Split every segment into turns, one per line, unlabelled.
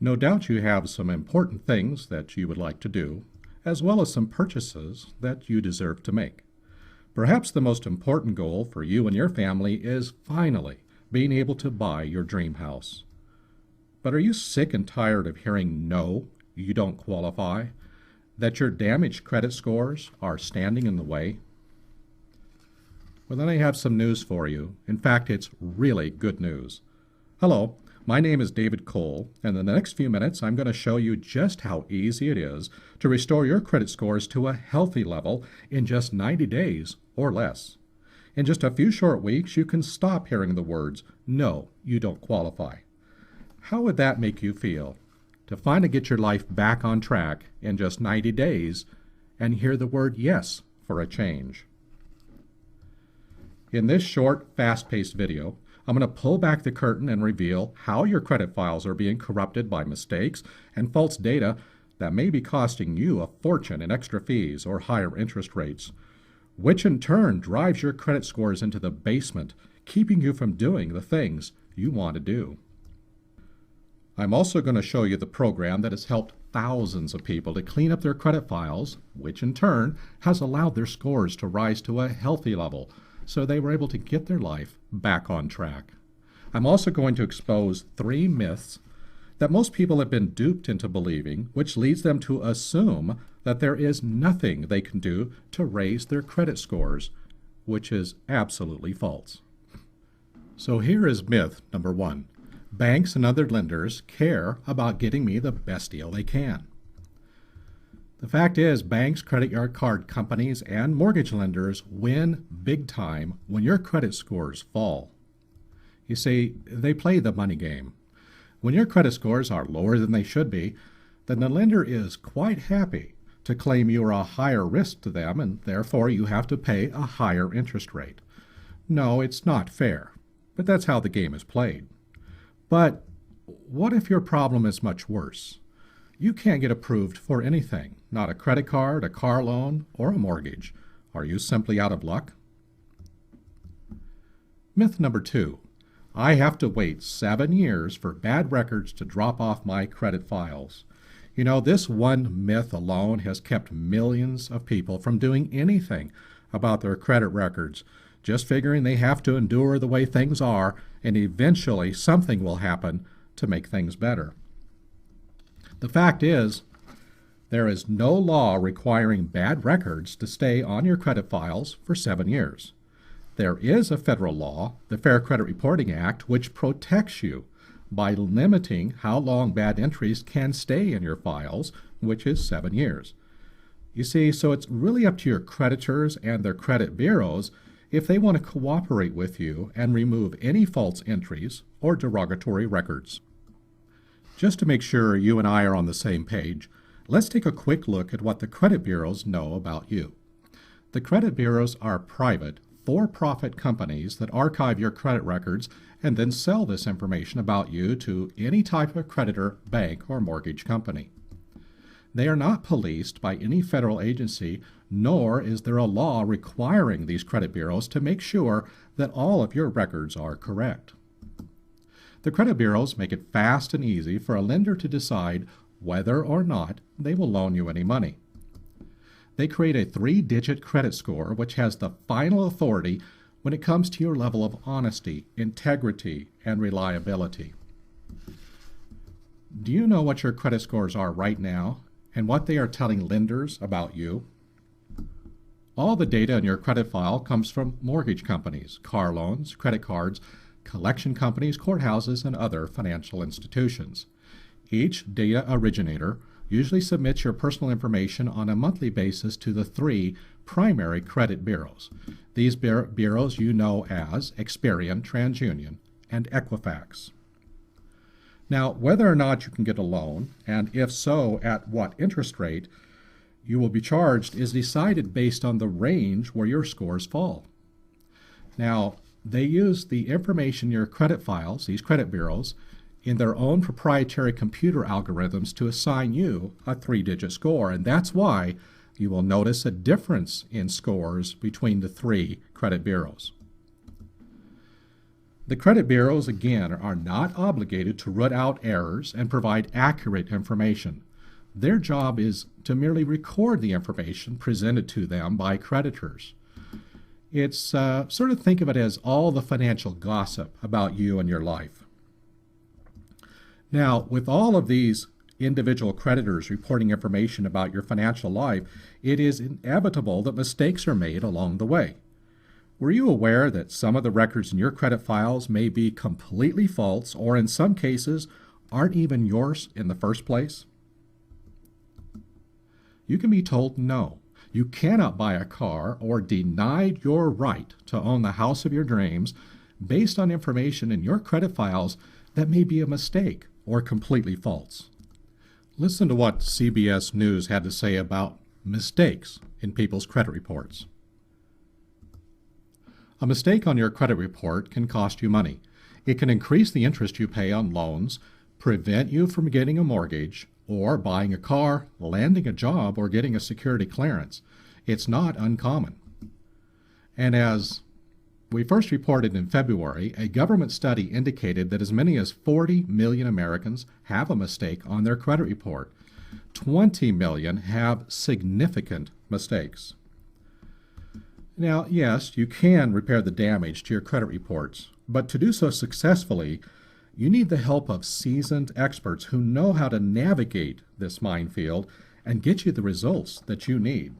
No doubt you have some important things that you would like to do, as well as some purchases that you deserve to make. Perhaps the most important goal for you and your family is finally being able to buy your dream house. But are you sick and tired of hearing no, you don't qualify, that your damaged credit scores are standing in the way? Well, then I have some news for you. In fact, it's really good news. Hello, my name is David Cole, and in the next few minutes I'm going to show you just how easy it is to restore your credit scores to a healthy level in just 90 days or less. In just a few short weeks, you can stop hearing the words, no, you don't qualify. How would that make you feel? To finally get your life back on track in just 90 days and hear the word yes for a change. In this short, fast-paced video, I'm going to pull back the curtain and reveal how your credit files are being corrupted by mistakes and false data that may be costing you a fortune in extra fees or higher interest rates, which in turn drives your credit scores into the basement, keeping you from doing the things you want to do. I'm also going to show you the program that has helped thousands of people to clean up their credit files, which in turn has allowed their scores to rise to a healthy level, so they were able to get their life back on track. I'm also going to expose 3 myths that most people have been duped into believing, which leads them to assume that there is nothing they can do to raise their credit scores, which is absolutely false. So here is myth number 1. Banks and other lenders care about getting me the best deal they can. The fact is, banks, credit card companies, and mortgage lenders win big time when your credit scores fall. You see, they play the money game. When your credit scores are lower than they should be, then the lender is quite happy to claim you are a higher risk to them, and therefore you have to pay a higher interest rate. No, it's not fair, but that's how the game is played. But what if your problem is much worse? You can't get approved for anything, not a credit card, a car loan, or a mortgage. Are you simply out of luck? Myth number 2. I have to wait 7 years for bad records to drop off my credit files. You know, this one myth alone has kept millions of people from doing anything about their credit records, just figuring they have to endure the way things are, and eventually something will happen to make things better. The fact is, there is no law requiring bad records to stay on your credit files for 7 years. There is a federal law, the Fair Credit Reporting Act, which protects you by limiting how long bad entries can stay in your files, which is 7 years. You see, so it's really up to your creditors and their credit bureaus if they want to cooperate with you and remove any false entries or derogatory records. Just to make sure you and I are on the same page, let's take a quick look at what the credit bureaus know about you. The credit bureaus are private, for-profit companies that archive your credit records and then sell this information about you to any type of creditor, bank, or mortgage company. They are not policed by any federal agency, nor is there a law requiring these credit bureaus to make sure that all of your records are correct. The credit bureaus make it fast and easy for a lender to decide whether or not they will loan you any money. They create a 3-digit credit score which has the final authority when it comes to your level of honesty, integrity, and reliability. Do you know what your credit scores are right now and what they are telling lenders about you? All the data in your credit file comes from mortgage companies, car loans, credit cards, collection companies, courthouses, and other financial institutions. Each data originator usually submits your personal information on a monthly basis to the 3 primary credit bureaus. These bureaus you know as Experian, TransUnion, and Equifax. Now, whether or not you can get a loan, and if so, at what interest rate you will be charged, is decided based on the range where your scores fall. Now, they use the information in your credit files, these credit bureaus, in their own proprietary computer algorithms to assign you a 3-digit score, and that's why you will notice a difference in scores between the 3 credit bureaus. The credit bureaus, again, are not obligated to root out errors and provide accurate information. Their job is to merely record the information presented to them by creditors. It's sort of think of it as all the financial gossip about you and your life. Now, with all of these individual creditors reporting information about your financial life, it is inevitable that mistakes are made along the way. Were you aware that some of the records in your credit files may be completely false or in some cases aren't even yours in the first place? You can be told no. You cannot buy a car or denied your right to own the house of your dreams based on information in your credit files that may be a mistake or completely false. Listen to what CBS News had to say about mistakes in people's credit reports. A mistake on your credit report can cost you money. It can increase the interest you pay on loans, prevent you from getting a mortgage, or buying a car, landing a job, or getting a security clearance. It's not uncommon. And as we first reported in February, a government study indicated that as many as 40 million Americans have a mistake on their credit report. 20 million have significant mistakes. Now, yes, you can repair the damage to your credit reports, but to do so successfully, you need the help of seasoned experts who know how to navigate this minefield and get you the results that you need.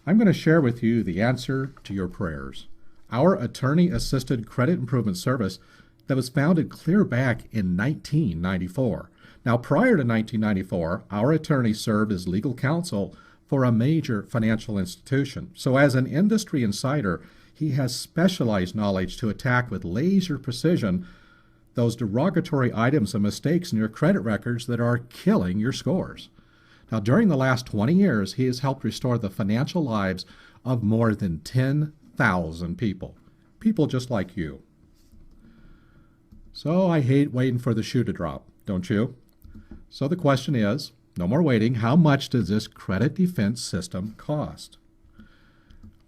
I'm going to share with you the answer to your prayers. Our attorney-assisted credit improvement service that was founded clear back in 1994. Now, prior to 1994, our attorney served as legal counsel for a major financial institution. So as an industry insider, he has specialized knowledge to attack with laser precision those derogatory items and mistakes in your credit records that are killing your scores. Now, during the last 20 years, he has helped restore the financial lives of more than 10,000 people just like you. So I hate waiting for the shoe to drop, don't you? So the question is, no more waiting, how much does this credit defense system cost?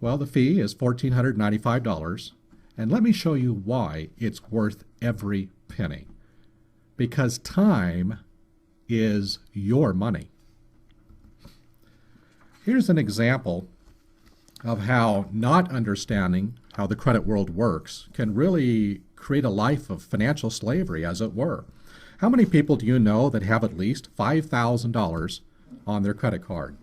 Well, the fee is $1,495, and let me show you why it's worth every penny. Because time is your money. Here's an example of how not understanding how the credit world works can really create a life of financial slavery, as it were. How many people do you know that have at least $5,000 on their credit card?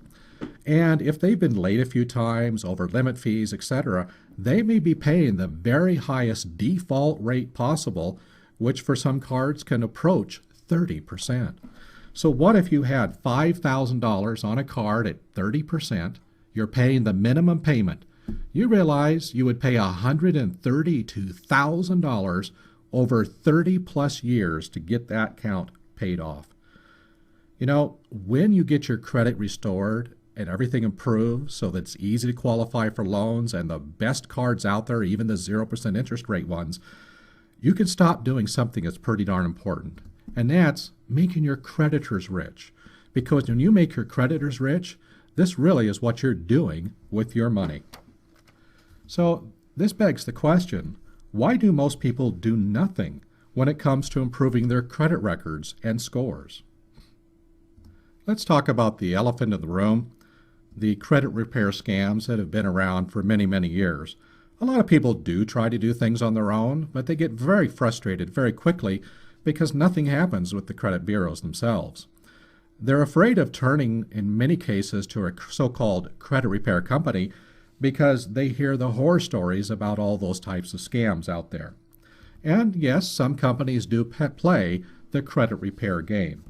And if they've been late a few times, over limit fees, etc., they may be paying the very highest default rate possible, which for some cards can approach 30%. So what if you had $5,000 on a card at 30%, you're paying the minimum payment? You realize you would pay $132,000 over 30 plus years to get that account paid off. You know, when you get your credit restored and everything improves so that it's easy to qualify for loans and the best cards out there, even the 0% interest rate ones, you can stop doing something that's pretty darn important. And that's making your creditors rich. Because when you make your creditors rich, this really is what you're doing with your money. So this begs the question, why do most people do nothing when it comes to improving their credit records and scores? Let's talk about the elephant in the room, the credit repair scams that have been around for many, many years. A lot of people do try to do things on their own, but they get very frustrated very quickly because nothing happens with the credit bureaus themselves. They're afraid of turning, in many cases, to a so-called credit repair company because they hear the horror stories about all those types of scams out there. And yes, some companies do play the credit repair game.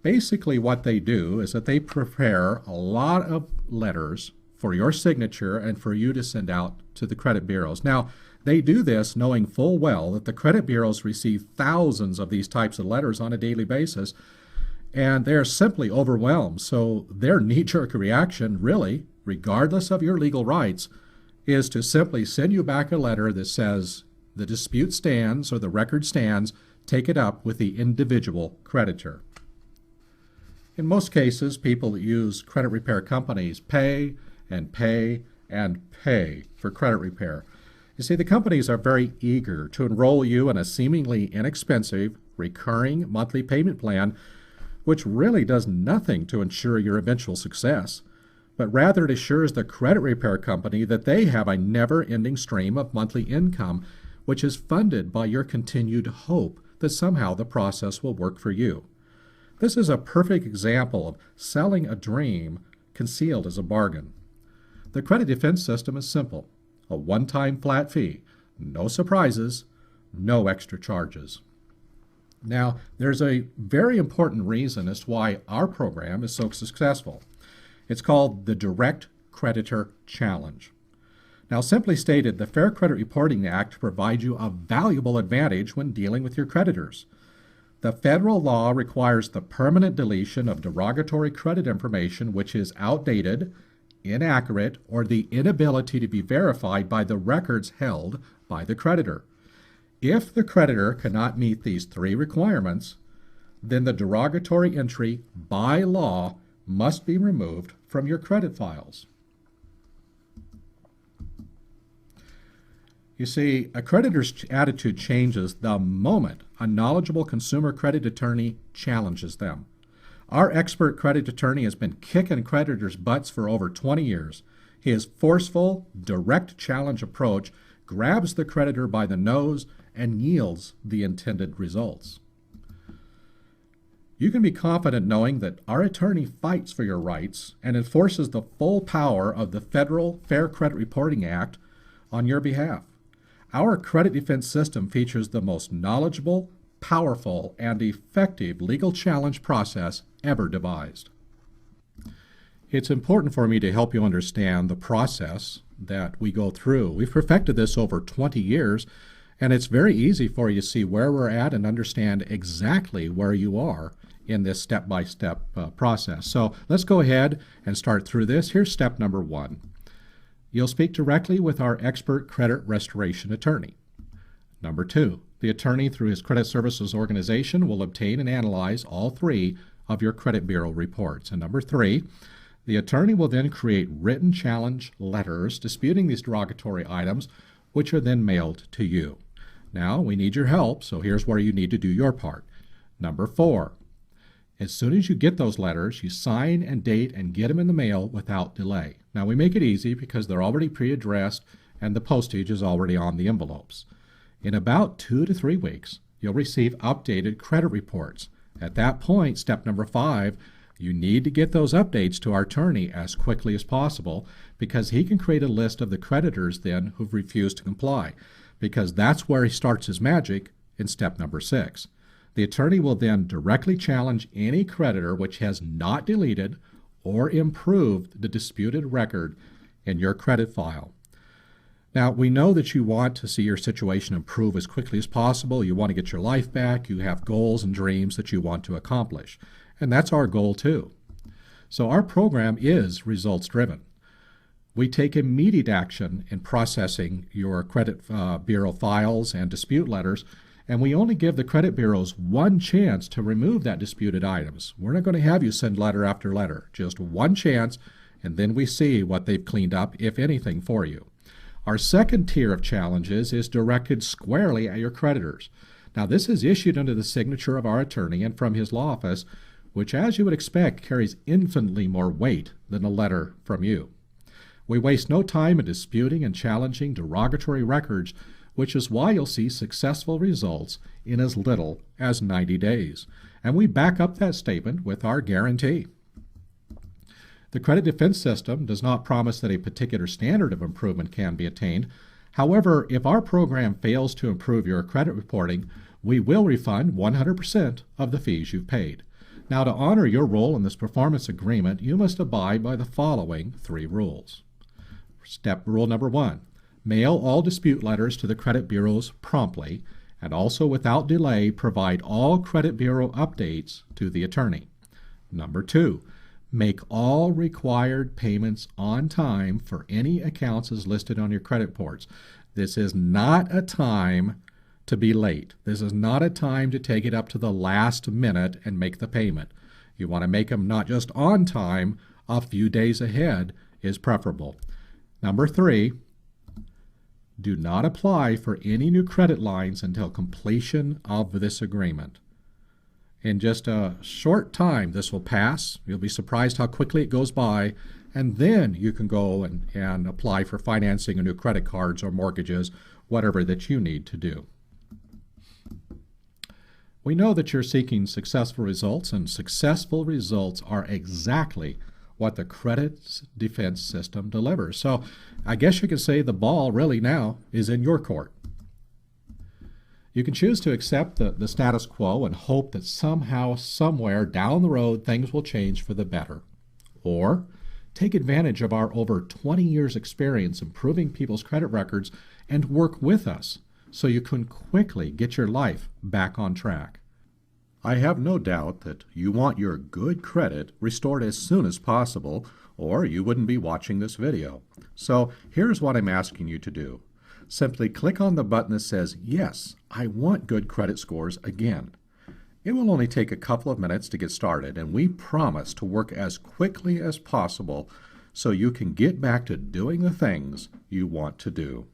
Basically what they do is that they prepare a lot of letters for your signature and for you to send out to the credit bureaus. Now, they do this knowing full well that the credit bureaus receive thousands of these types of letters on a daily basis, and they're simply overwhelmed. So their knee-jerk reaction, really, regardless of your legal rights, is to simply send you back a letter that says the dispute stands or the record stands, take it up with the individual creditor. In most cases, people that use credit repair companies pay and pay and pay for credit repair. You see, the companies are very eager to enroll you in a seemingly inexpensive, recurring monthly payment plan, which really does nothing to ensure your eventual success, but rather it assures the credit repair company that they have a never-ending stream of monthly income, which is funded by your continued hope that somehow the process will work for you. This is a perfect example of selling a dream concealed as a bargain. The credit defense system is simple: a one-time flat fee, no surprises, no extra charges. Now, there's a very important reason as to why our program is so successful. It's called the Direct Creditor Challenge. Now, simply stated, the Fair Credit Reporting Act provides you a valuable advantage when dealing with your creditors. The federal law requires the permanent deletion of derogatory credit information which is outdated, inaccurate, or the inability to be verified by the records held by the creditor. If the creditor cannot meet these three requirements, then the derogatory entry by law must be removed from your credit files. You see, a creditor's attitude changes the moment a knowledgeable consumer credit attorney challenges them. Our expert credit attorney has been kicking creditors' butts for over 20 years. His forceful, direct challenge approach grabs the creditor by the nose and yields the intended results. You can be confident knowing that our attorney fights for your rights and enforces the full power of the Federal Fair Credit Reporting Act on your behalf. Our credit defense system features the most knowledgeable, powerful, and effective legal challenge process ever devised. It's important for me to help you understand the process that we go through. We've perfected this over 20 years, and it's very easy for you to see where we're at and understand exactly where you are in this step-by-step process. So let's go ahead and start through this. Here's step number 1. You'll speak directly with our expert credit restoration attorney. Number 2, the attorney through his credit services organization will obtain and analyze all 3 of your credit bureau reports. And number 3, the attorney will then create written challenge letters disputing these derogatory items, which are then mailed to you. Now, we need your help, so here's where you need to do your part. Number 4, as soon as you get those letters, you sign and date and get them in the mail without delay. Now, we make it easy because they're already pre-addressed and the postage is already on the envelopes. In about 2 to 3 weeks, you'll receive updated credit reports. At that point, step number 5, you need to get those updates to our attorney as quickly as possible because he can create a list of the creditors then who've refused to comply, because that's where he starts his magic in step number 6. The attorney will then directly challenge any creditor which has not deleted or improved the disputed record in your credit file. Now, we know that you want to see your situation improve as quickly as possible. You want to get your life back. You have goals and dreams that you want to accomplish. And that's our goal too. So our program is results-driven. We take immediate action in processing your credit bureau files and dispute letters, and we only give the credit bureaus one chance to remove that disputed items. We're not going to have you send letter after letter, just one chance, and then we see what they've cleaned up, if anything, for you. Our second tier of challenges is directed squarely at your creditors. Now, this is issued under the signature of our attorney and from his law office, which, as you would expect, carries infinitely more weight than a letter from you. We waste no time in disputing and challenging derogatory records, which is why you'll see successful results in as little as 90 days. And we back up that statement with our guarantee. The credit defense system does not promise that a particular standard of improvement can be attained. However, if our program fails to improve your credit reporting, we will refund 100% of the fees you've paid. Now, to honor your role in this performance agreement, you must abide by the following 3 rules. Rule number 1. Mail all dispute letters to the credit bureaus promptly, and also without delay provide all credit bureau updates to the attorney. Number 2. Make all required payments on time for any accounts as listed on your credit reports. This is not a time to be late. This is not a time to take it up to the last minute and make the payment. You want to make them not just on time, a few days ahead is preferable. Number 3, Do not apply for any new credit lines until completion of this agreement. In just a short time, this will pass. You'll be surprised how quickly it goes by, and then you can go and apply for financing of new credit cards or mortgages, whatever that you need to do. We know that you're seeking successful results, and successful results are exactly what the credit defense system delivers. So I guess you could say the ball really now is in your court. You can choose to accept the status quo and hope that somehow, somewhere down the road, things will change for the better. Or take advantage of our over 20 years experience improving people's credit records and work with us so you can quickly get your life back on track. I have no doubt that you want your good credit restored as soon as possible, or you wouldn't be watching this video. So here's what I'm asking you to do. Simply click on the button that says, "Yes, I want good credit scores again." It will only take a couple of minutes to get started, and we promise to work as quickly as possible so you can get back to doing the things you want to do.